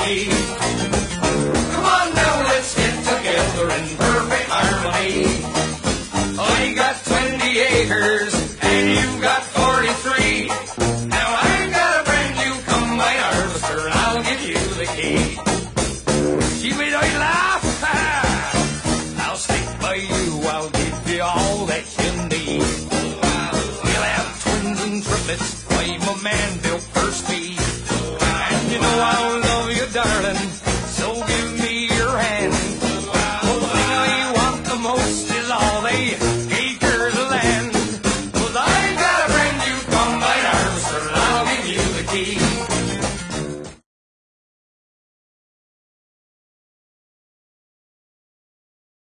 me. Come on now, let's get together in perfect harmony. I got 20 acres and you've got 43. Now I got a brand new combine harvester and I'll give you the key. Gee, wait, I laugh. I'll stick by you, I'll give you all that you need. We'll have twins and triplets, I'm a man built for speed. And you know I'll love you, darling, so give me your hand. The thing I want the most is all they